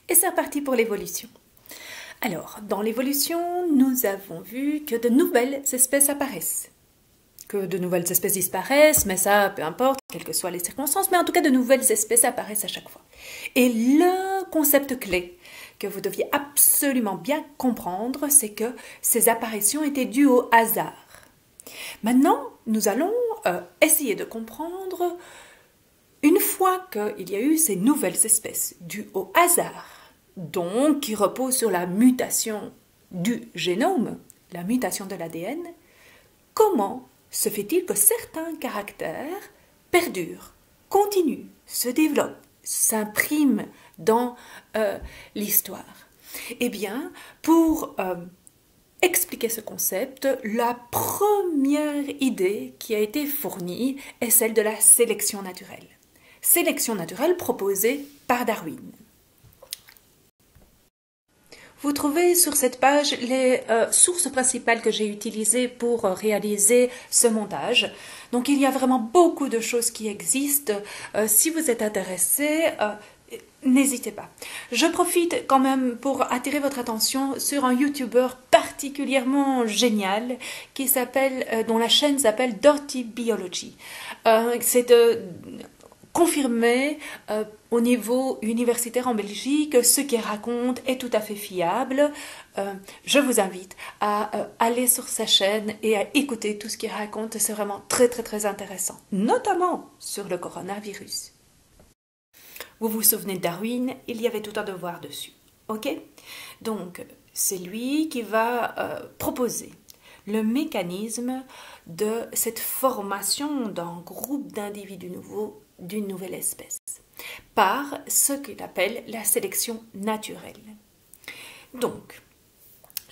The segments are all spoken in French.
Et c'est reparti pour l'évolution. Alors, dans l'évolution, nous avons vu que de nouvelles espèces apparaissent. Que de nouvelles espèces disparaissent, mais ça, peu importe, quelles que soient les circonstances, mais en tout cas, de nouvelles espèces apparaissent à chaque fois. Et le concept clé que vous deviez absolument bien comprendre, c'est que ces apparitions étaient dues au hasard. Maintenant, nous allons essayer de comprendre, une fois qu'il y a eu ces nouvelles espèces dues au hasard, donc qui reposent sur la mutation du génome, la mutation de l'ADN, comment se fait-il que certains caractères perdurent, continuent, se développent, s'impriment dans l'histoire? Eh bien, pour expliquer ce concept, la première idée qui a été fournie est celle de la sélection naturelle. Sélection naturelle proposée par Darwin. Vous trouvez sur cette page les sources principales que j'ai utilisées pour réaliser ce montage. Donc il y a vraiment beaucoup de choses qui existent. Si vous êtes intéressé, n'hésitez pas. Je profite quand même pour attirer votre attention sur un YouTuber particulièrement génial qui dont la chaîne s'appelle Dirty Biology. C'est confirmé au niveau universitaire en Belgique, ce qu'il raconte est tout à fait fiable. Je vous invite à aller sur sa chaîne et à écouter tout ce qu'il raconte. C'est vraiment très très très intéressant, notamment sur le coronavirus. Vous vous souvenez de Darwin, il y avait tout un devoir dessus. Ok? Donc, c'est lui qui va proposer le mécanisme de cette formation d'un groupe d'individus nouveaux d'une nouvelle espèce par ce qu'il appelle la sélection naturelle. Donc,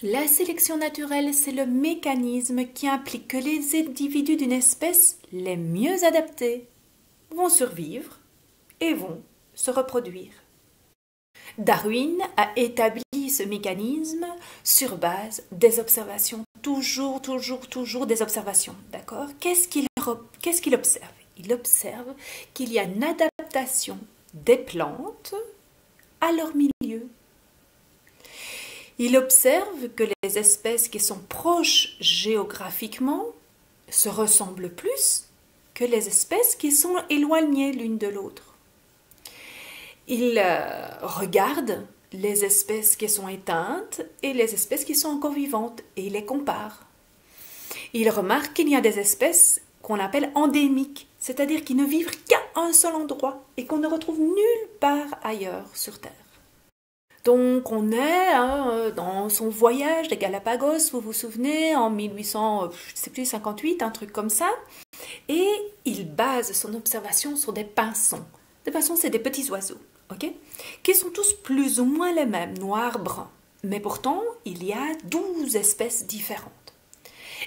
la sélection naturelle, c'est le mécanisme qui implique que les individus d'une espèce les mieux adaptés vont survivre et vont se reproduire. Darwin a établi ce mécanisme sur base des observations, toujours des observations, d'accord? Qu'est-ce qu'il observe? Il observe qu'il y a une adaptation des plantes à leur milieu. Il observe que les espèces qui sont proches géographiquement se ressemblent plus que les espèces qui sont éloignées l'une de l'autre. Il regarde les espèces qui sont éteintes et les espèces qui sont encore vivantes et il les compare. Il remarque qu'il y a des espèces qu'on appelle endémiques, c'est-à-dire qui ne vivent qu'à un seul endroit et qu'on ne retrouve nulle part ailleurs sur Terre. Donc on est dans son voyage des Galapagos, vous vous souvenez, en 1858, un truc comme ça, et il base son observation sur des pinsons. Des pinsons, c'est des petits oiseaux, ok, qui sont tous plus ou moins les mêmes, noirs, bruns. Mais pourtant, il y a 12 espèces différentes.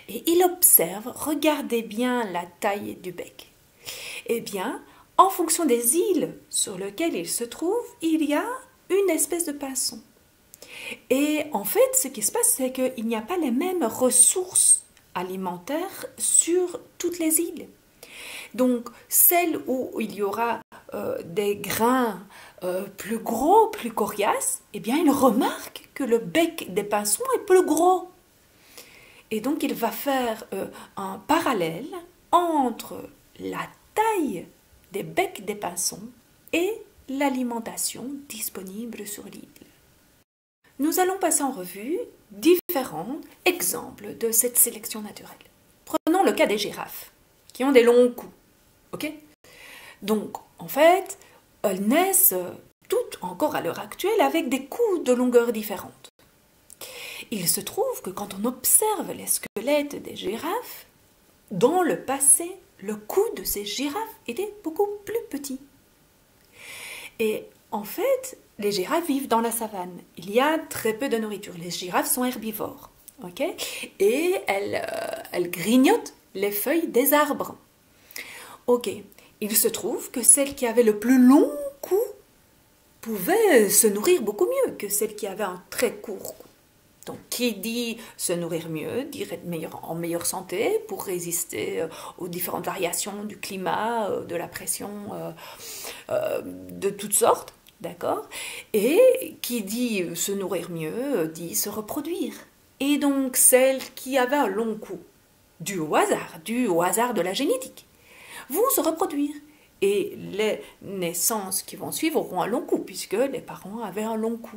Et il observe, regardez bien la taille du bec. Eh bien, en fonction des îles sur lesquelles il se trouve, il y a une espèce de pinson. Et en fait, ce qui se passe, c'est qu'il n'y a pas les mêmes ressources alimentaires sur toutes les îles. Donc, celles où il y aura des grains plus gros, plus coriaces, eh bien, il remarque que le bec des pinsons est plus gros. Et donc, il va faire un parallèle entre la taille des becs des pinsons et l'alimentation disponible sur l'île. Nous allons passer en revue différents exemples de cette sélection naturelle. Prenons le cas des girafes, qui ont des longs cous. Ok? Donc, en fait, elles naissent toutes encore à l'heure actuelle avec des coups de longueur différentes. Il se trouve que quand on observe les squelettes des girafes, dans le passé, le cou de ces girafes était beaucoup plus petit. Et en fait, les girafes vivent dans la savane. Il y a très peu de nourriture. Les girafes sont herbivores. Ok? Et elles grignotent les feuilles des arbres. Ok. Il se trouve que celle qui avait le plus long cou pouvait se nourrir beaucoup mieux que celle qui avait un très court cou. Donc, qui dit se nourrir mieux, dit être en meilleure santé pour résister aux différentes variations du climat, de la pression, de toutes sortes. d'accord? Et qui dit se nourrir mieux, dit se reproduire. Et donc celles qui avaient un long cou, dû au hasard de la génétique, vont se reproduire. Et les naissances qui vont suivre auront un long cou, puisque les parents avaient un long cou.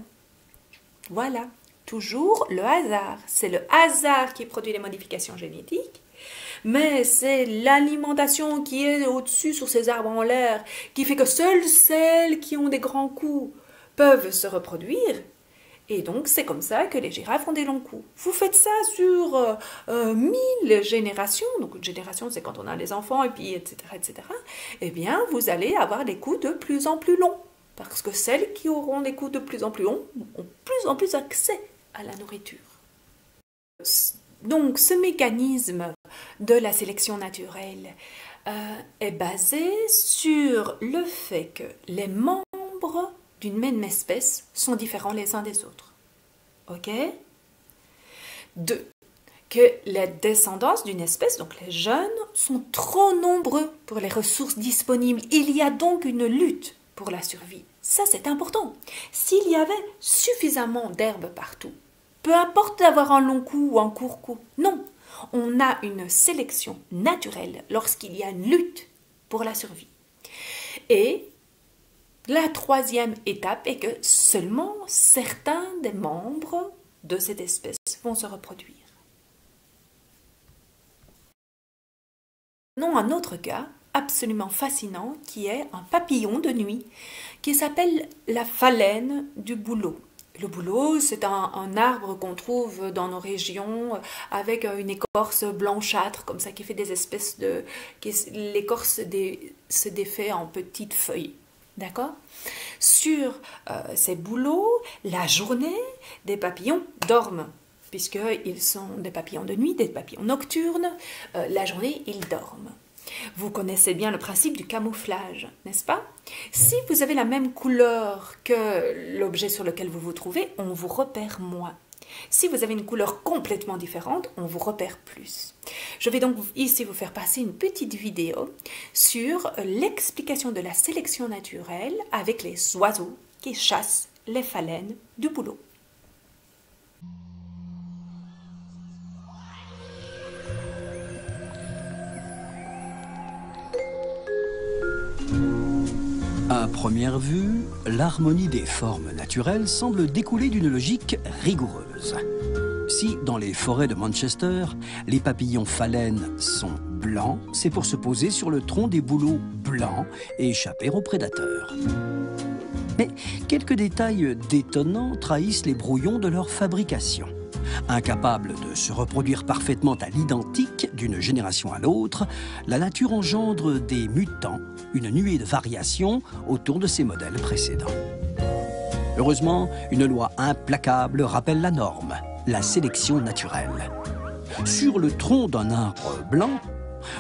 Voilà, toujours le hasard. C'est le hasard qui produit les modifications génétiques, mais c'est l'alimentation qui est au-dessus sur ces arbres en l'air qui fait que seules celles qui ont des grands coups peuvent se reproduire. Et donc, c'est comme ça que les girafes ont des longs coups. Vous faites ça sur 1000 générations, donc une génération, c'est quand on a les enfants, et puis etc., etc., eh bien, vous allez avoir des coups de plus en plus longs. Parce que celles qui auront des coups de plus en plus longs ont plus en plus accès à la nourriture. Donc, ce mécanisme de la sélection naturelle est basé sur le fait que les membres d'une même espèce sont différents les uns des autres. Ok? 2. Que les descendants d'une espèce, donc les jeunes, sont trop nombreux pour les ressources disponibles. Il y a donc une lutte pour la survie. Ça, c'est important. S'il y avait suffisamment d'herbe partout, peu importe d'avoir un long cou ou un court cou, non. On a une sélection naturelle lorsqu'il y a une lutte pour la survie. Et la troisième étape est que seulement certains des membres de cette espèce vont se reproduire. Non, un autre cas absolument fascinant qui est un papillon de nuit qui s'appelle la phalène du bouleau. Le bouleau, c'est un arbre qu'on trouve dans nos régions avec une écorce blanchâtre, comme ça, qui fait des espèces de... L'écorce se défait en petites feuilles. D'accord? Sur ces bouleaux, la journée, des papillons dorment, puisqu'ils sont des papillons de nuit, des papillons nocturnes. La journée, ils dorment. Vous connaissez bien le principe du camouflage, n'est-ce pas? Si vous avez la même couleur que l'objet sur lequel vous vous trouvez, on vous repère moins. Si vous avez une couleur complètement différente, on vous repère plus. Je vais donc ici vous faire passer une petite vidéo sur l'explication de la sélection naturelle avec les oiseaux qui chassent les phalènes du bouleau. À première vue, l'harmonie des formes naturelles semble découler d'une logique rigoureuse. Si, dans les forêts de Manchester, les papillons phalènes sont blancs, c'est pour se poser sur le tronc des bouleaux blancs et échapper aux prédateurs. Mais quelques détails détonnants trahissent les brouillons de leur fabrication. Incapable de se reproduire parfaitement à l'identique d'une génération à l'autre, la nature engendre des mutants, une nuée de variations autour de ses modèles précédents. Heureusement, une loi implacable rappelle la norme, la sélection naturelle. Sur le tronc d'un arbre blanc,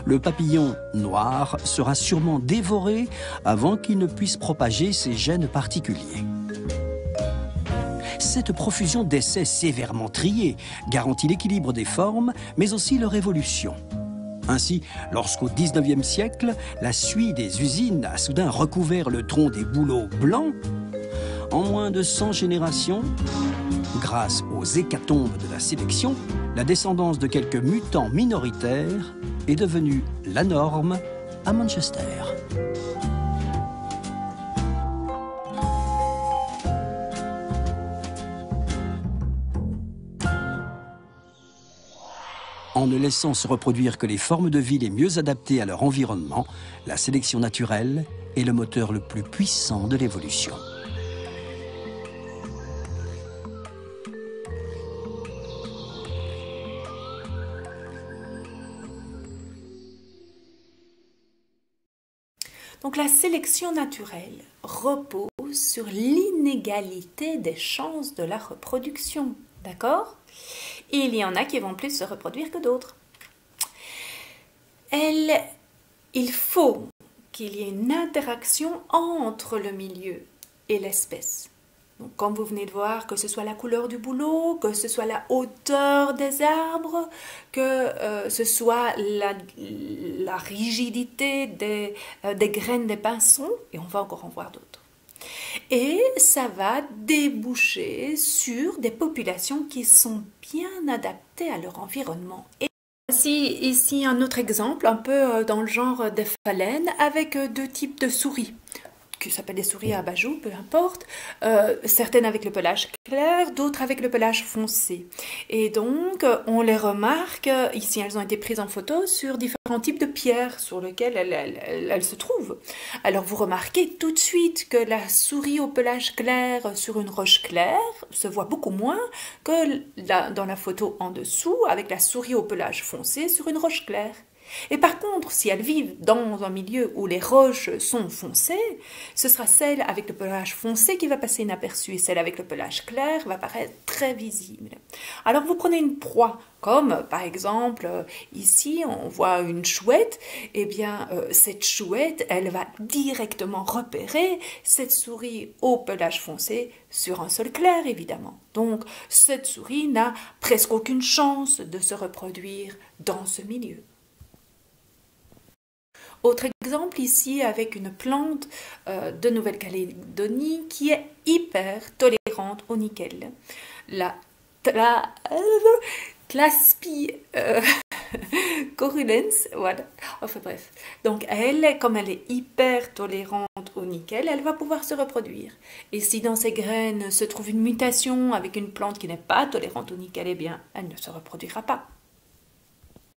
le papillon noir sera sûrement dévoré avant qu'il ne puisse propager ses gènes particuliers. Cette profusion d'essais sévèrement triés garantit l'équilibre des formes, mais aussi leur évolution. Ainsi, lorsqu'au XIXe siècle, la suie des usines a soudain recouvert le tronc des bouleaux blancs, en moins de 100 générations, grâce aux hécatombes de la sélection, la descendance de quelques mutants minoritaires est devenue la norme à Manchester. En ne laissant se reproduire que les formes de vie les mieux adaptées à leur environnement, la sélection naturelle est le moteur le plus puissant de l'évolution. Donc la sélection naturelle repose sur l'inégalité des chances de la reproduction, d'accord? Il y en a qui vont plus se reproduire que d'autres. Il faut qu'il y ait une interaction entre le milieu et l'espèce. Donc, comme vous venez de voir, que ce soit la couleur du bouleau, que ce soit la hauteur des arbres, que ce soit la rigidité des graines des pinsons, et on va encore en voir d'autres. et ça va déboucher sur des populations qui sont bien adaptées à leur environnement. Et voici ici un autre exemple, un peu dans le genre des phalènes, avec deux types de souris, qui s'appellent des souris à abat-jour, peu importe, certaines avec le pelage clair, d'autres avec le pelage foncé. Et donc, on les remarque, ici elles ont été prises en photo, sur différents types de pierres sur lesquelles elles se trouvent. Alors vous remarquez tout de suite que la souris au pelage clair sur une roche claire se voit beaucoup moins que dans la photo en dessous, avec la souris au pelage foncé sur une roche claire. Et par contre, si elles vivent dans un milieu où les roches sont foncées, ce sera celle avec le pelage foncé qui va passer inaperçue et celle avec le pelage clair va paraître très visible. Alors vous prenez une proie, comme par exemple ici on voit une chouette, et bien cette chouette, elle va directement repérer cette souris au pelage foncé sur un sol clair évidemment. Donc cette souris n'a presque aucune chance de se reproduire dans ce milieu. Autre exemple ici avec une plante de Nouvelle-Calédonie qui est hyper tolérante au nickel. La Thlaspie corulens, voilà. Enfin bref. Donc elle, comme elle est hyper tolérante au nickel, elle va pouvoir se reproduire. Et si dans ses graines se trouve une mutation avec une plante qui n'est pas tolérante au nickel, eh bien elle ne se reproduira pas.